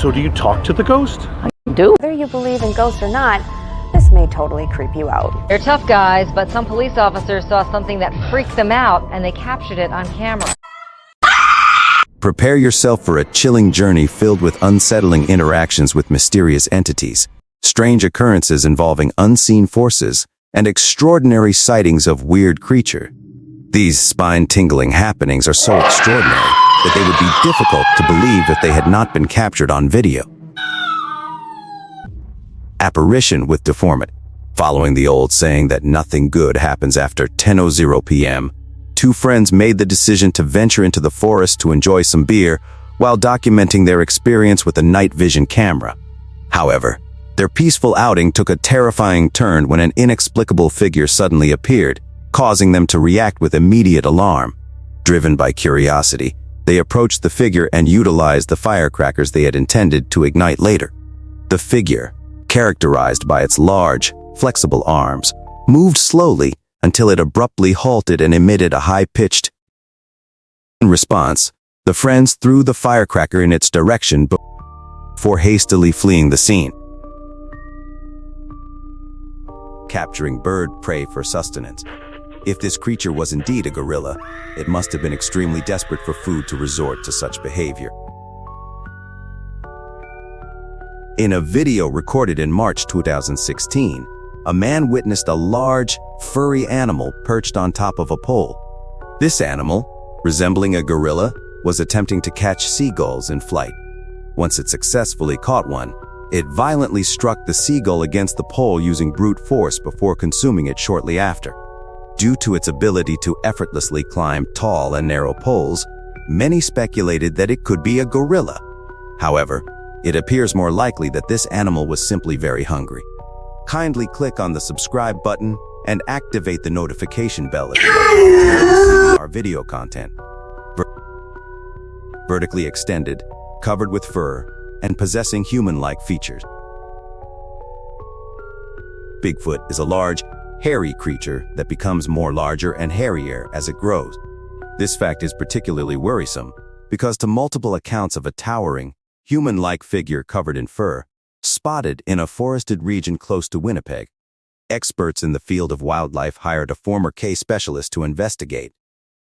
So do you talk to the ghost? Do. Whether you believe in ghosts or not, this may totally creep you out. They're tough guys, but some police officers saw something that freaked them out and they captured it on camera. Prepare yourself for a chilling journey filled with unsettling interactions with mysterious entities, strange occurrences involving unseen forces, and extraordinary sightings of weird creatures. These spine-tingling happenings are so extraordinary that they would be difficult to believe if they had not been captured on video. Apparition with deformity. Following the old saying that nothing good happens after 10:00 p.m., two friends made the decision to venture into the forest to enjoy some beer while documenting their experience with a night vision camera. However, their peaceful outing took a terrifying turn when an inexplicable figure suddenly appeared, causing them to react with immediate alarm. Driven by curiosity, they approached the figure and utilized the firecrackers they had intended to ignite later. The figure, characterized by its large, flexible arms, moved slowly until it abruptly halted and emitted a high-pitched. In response, the friends threw the firecracker in its direction before hastily fleeing the scene. Capturing bird prey for sustenance. If this creature was indeed a gorilla, it must have been extremely desperate for food to resort to such behavior. In a video recorded in March 2016, a man witnessed a large, furry animal perched on top of a pole. This animal, resembling a gorilla, was attempting to catch seagulls in flight. Once it successfully caught one, it violently struck the seagull against the pole using brute force before consuming it shortly after. Due to its ability to effortlessly climb tall and narrow poles, many speculated that it could be a gorilla. However, it appears more likely that this animal was simply very hungry. Kindly click on the subscribe button and activate the notification bell if you like to see our video content. Vertically extended, covered with fur, and possessing human-like features. Bigfoot is a large, hairy creature that becomes more larger and hairier as it grows. This fact is particularly worrisome because to multiple accounts of a towering, human-like figure covered in fur, spotted in a forested region close to Winnipeg. Experts in the field of wildlife hired a former case specialist to investigate.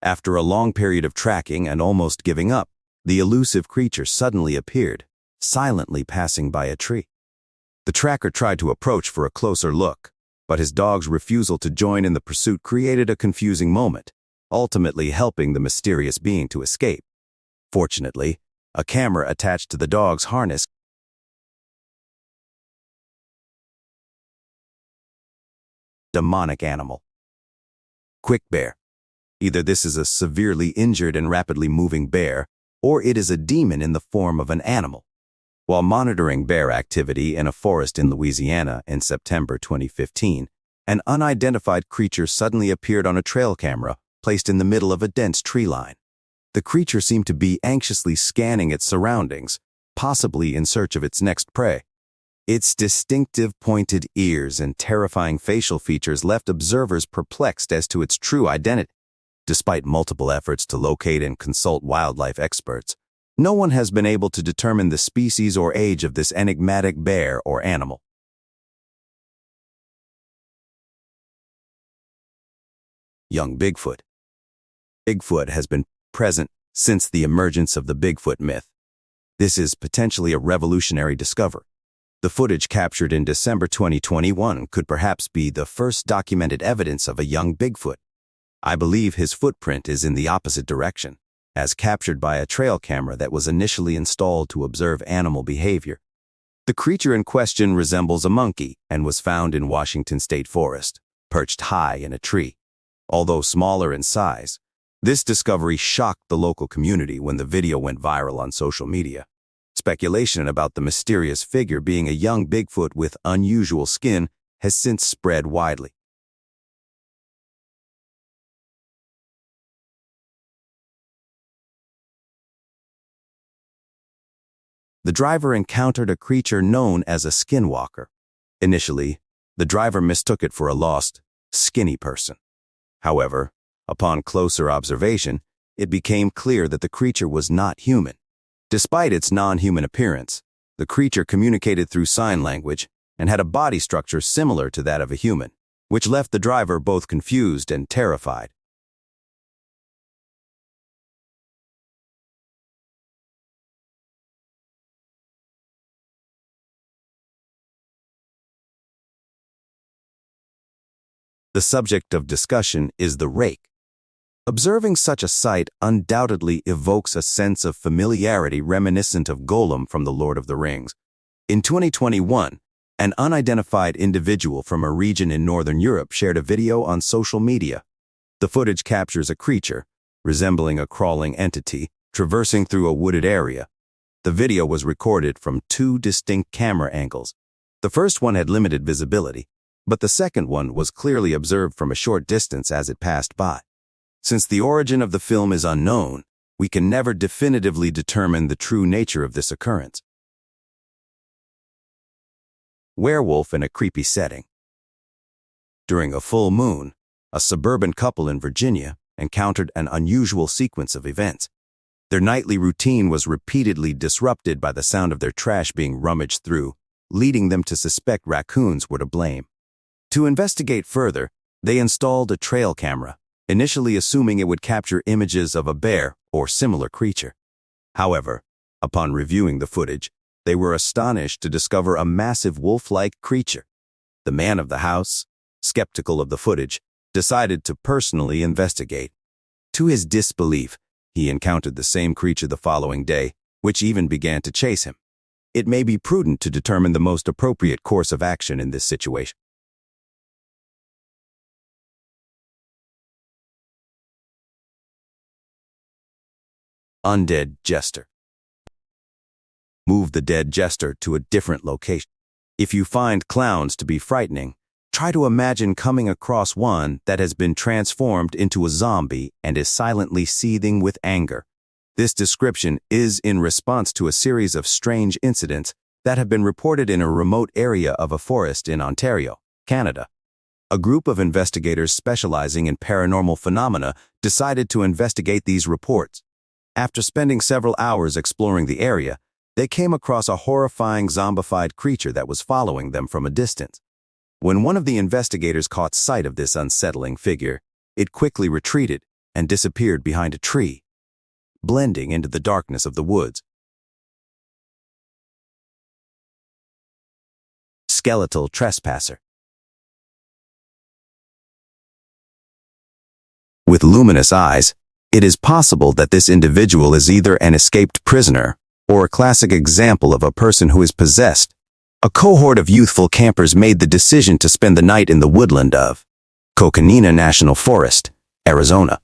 After a long period of tracking and almost giving up, the elusive creature suddenly appeared, silently passing by a tree. The tracker tried to approach for a closer look, but his dog's refusal to join in the pursuit created a confusing moment, ultimately helping the mysterious being to escape. Fortunately, a camera attached to the dog's harness demonic animal. Quick bear. Either this is a severely injured and rapidly moving bear, or it is a demon in the form of an animal. While monitoring bear activity in a forest in Louisiana in September 2015, an unidentified creature suddenly appeared on a trail camera placed in the middle of a dense tree line. The creature seemed to be anxiously scanning its surroundings, possibly in search of its next prey. Its distinctive pointed ears and terrifying facial features left observers perplexed as to its true identity. Despite multiple efforts to locate and consult wildlife experts, no one has been able to determine the species or age of this enigmatic bear or animal. Young Bigfoot. Bigfoot has been present since the emergence of the Bigfoot myth. This is potentially a revolutionary discovery. The footage captured in December 2021 could perhaps be the first documented evidence of a young Bigfoot. I believe his footprint is in the opposite direction, as captured by a trail camera that was initially installed to observe animal behavior. The creature in question resembles a monkey and was found in Washington State Forest, perched high in a tree. Although smaller in size, this discovery shocked the local community when the video went viral on social media. Speculation about the mysterious figure being a young Bigfoot with unusual skin has since spread widely. The driver encountered a creature known as a skinwalker. Initially, the driver mistook it for a lost, skinny person. However, upon closer observation, it became clear that the creature was not human. Despite its non-human appearance, The creature communicated through sign language and had a body structure similar to that of a human, which left the driver both confused and terrified. The subject of discussion is the rake. Observing such a sight undoubtedly evokes a sense of familiarity reminiscent of Gollum from The Lord of the Rings. In 2021, an unidentified individual from a region in Northern Europe shared a video on social media. The footage captures a creature, resembling a crawling entity, traversing through a wooded area. The video was recorded from two distinct camera angles. The first one had limited visibility, but the second one was clearly observed from a short distance as it passed by. Since the origin of the film is unknown, we can never definitively determine the true nature of this occurrence. Werewolf in a creepy setting. During a full moon, a suburban couple in Virginia encountered an unusual sequence of events. Their nightly routine was repeatedly disrupted by the sound of their trash being rummaged through, leading them to suspect raccoons were to blame. To investigate further, they installed a trail camera, initially assuming it would capture images of a bear or similar creature. However, upon reviewing the footage, they were astonished to discover a massive wolf-like creature. The man of the house, skeptical of the footage, decided to personally investigate. To his disbelief, he encountered the same creature the following day, which even began to chase him. It may be prudent to determine the most appropriate course of action in this situation. Undead jester. Move the dead jester to a different location. If you find clowns to be frightening, try to imagine coming across one that has been transformed into a zombie and is silently seething with anger. This description is in response to a series of strange incidents that have been reported in a remote area of a forest in Ontario, Canada. A group of investigators specializing in paranormal phenomena decided to investigate these reports. After spending several hours exploring the area, they came across a horrifying zombified creature that was following them from a distance. When one of the investigators caught sight of this unsettling figure, it quickly retreated and disappeared behind a tree, blending into the darkness of the woods. Skeletal trespasser. With luminous eyes, it is possible that this individual is either an escaped prisoner or a classic example of a person who is possessed. A cohort of youthful campers made the decision to spend the night in the woodland of Coconina National Forest, Arizona.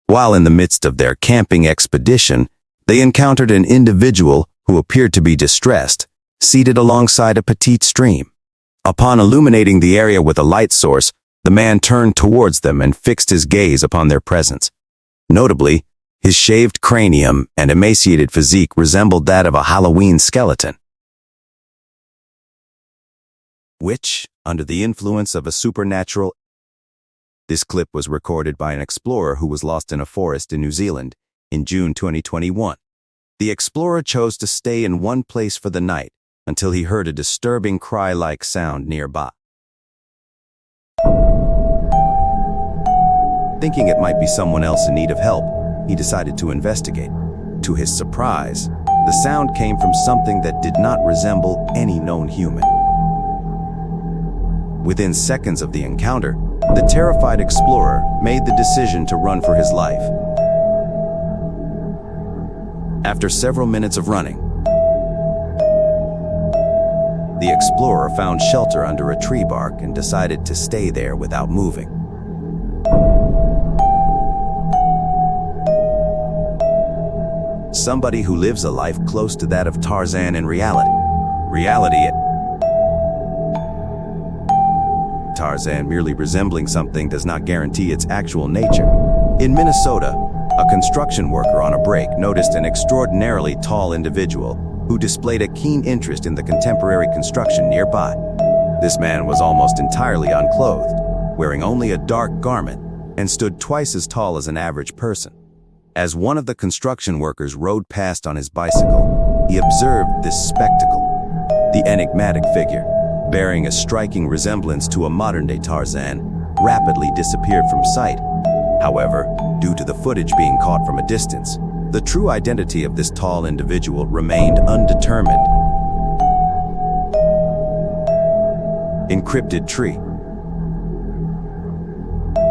While in the midst of their camping expedition, they encountered an individual who appeared to be distressed, seated alongside a petite stream. Upon illuminating the area with a light source, the man turned towards them and fixed his gaze upon their presence. Notably, his shaved cranium and emaciated physique resembled that of a Halloween skeleton. Witch under the influence of a supernatural. This clip was recorded by an explorer who was lost in a forest in New Zealand in June 2021. The explorer chose to stay in one place for the night until he heard a disturbing cry-like sound nearby. Thinking it might be someone else in need of help, he decided to investigate. To his surprise, the sound came from something that did not resemble any known human. Within seconds of the encounter, the terrified explorer made the decision to run for his life. After several minutes of running, the explorer found shelter under a tree bark and decided to stay there without moving. Somebody who lives a life close to that of Tarzan in reality. Tarzan merely resembling something does not guarantee its actual nature. In Minnesota, a construction worker on a break noticed an extraordinarily tall individual who displayed a keen interest in the contemporary construction nearby. This man was almost entirely unclothed, wearing only a dark garment, and stood twice as tall as an average person. As one of the construction workers rode past on his bicycle, he observed this spectacle. The enigmatic figure, bearing a striking resemblance to a modern-day Tarzan, rapidly disappeared from sight. However, due to the footage being caught from a distance, the true identity of this tall individual remained undetermined. Encrypted tree.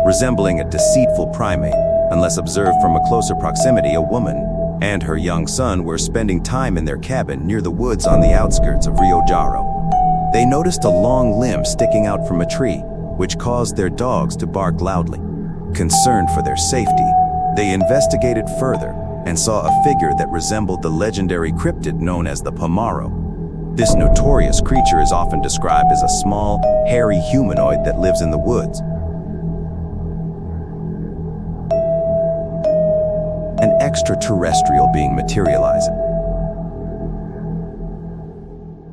Resembling a deceitful primate, unless observed from a closer proximity, a woman and her young son were spending time in their cabin near the woods on the outskirts of Rio Jaro. They noticed a long limb sticking out from a tree, which caused their dogs to bark loudly. Concerned for their safety, they investigated further and saw a figure that resembled the legendary cryptid known as the Pomaro. This notorious creature is often described as a small, hairy humanoid that lives in the woods. An extraterrestrial being materializing.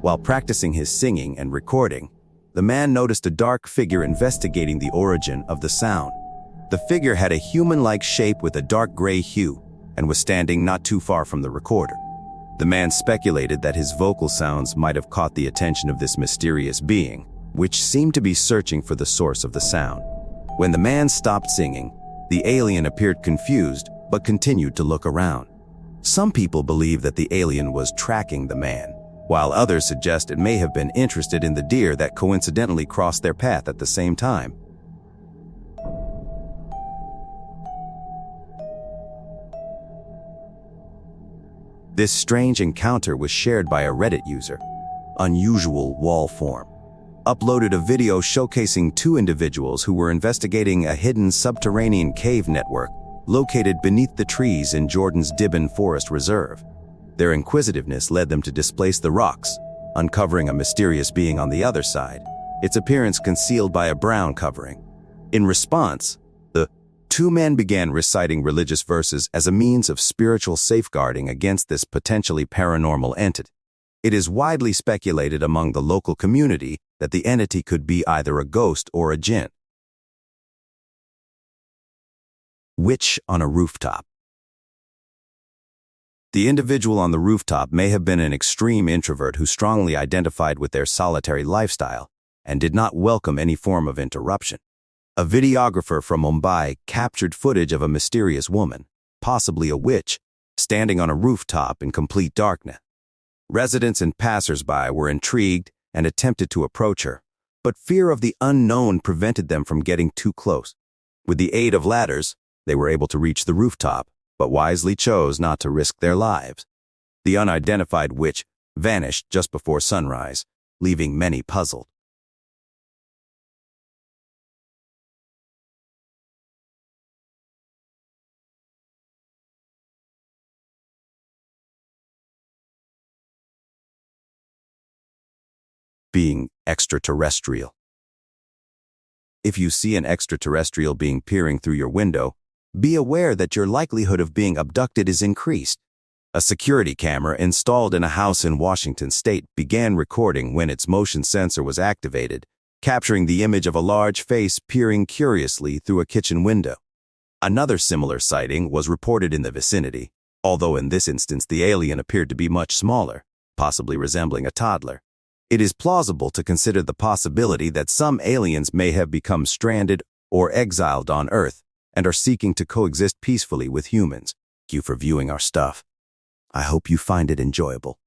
While practicing his singing and recording, the man noticed a dark figure investigating the origin of the sound. The figure had a human-like shape with a dark gray hue and was standing not too far from the recorder. The man speculated that his vocal sounds might have caught the attention of this mysterious being, which seemed to be searching for the source of the sound. When the man stopped singing, the alien appeared confused but continued to look around. Some people believe that the alien was tracking the man, while others suggest it may have been interested in the deer that coincidentally crossed their path at the same time. This strange encounter was shared by a Reddit user. Unusual wall form uploaded a video showcasing two individuals who were investigating a hidden subterranean cave network located beneath the trees in Jordan's Dibben Forest Reserve. Their inquisitiveness led them to displace the rocks, uncovering a mysterious being on the other side, its appearance concealed by a brown covering. In response, the two men began reciting religious verses as a means of spiritual safeguarding against this potentially paranormal entity. It is widely speculated among the local community that the entity could be either a ghost or a jinn. Witch on a rooftop. The individual on the rooftop may have been an extreme introvert who strongly identified with their solitary lifestyle and did not welcome any form of interruption. A videographer from Mumbai captured footage of a mysterious woman, possibly a witch, standing on a rooftop in complete darkness. Residents and passers-by were intrigued and attempted to approach her, but fear of the unknown prevented them from getting too close. With the aid of ladders, they were able to reach the rooftop, but wisely chose not to risk their lives. The unidentified witch vanished just before sunrise, leaving many puzzled. Being extraterrestrial. If you see an extraterrestrial being peering through your window, be aware that your likelihood of being abducted is increased. A security camera installed in a house in Washington state began recording when its motion sensor was activated, capturing the image of a large face peering curiously through a kitchen window. Another similar sighting was reported in the vicinity, although in this instance the alien appeared to be much smaller, possibly resembling a toddler. It is plausible to consider the possibility that some aliens may have become stranded or exiled on Earth and are seeking to coexist peacefully with humans. Thank you for viewing our stuff. I hope you find it enjoyable.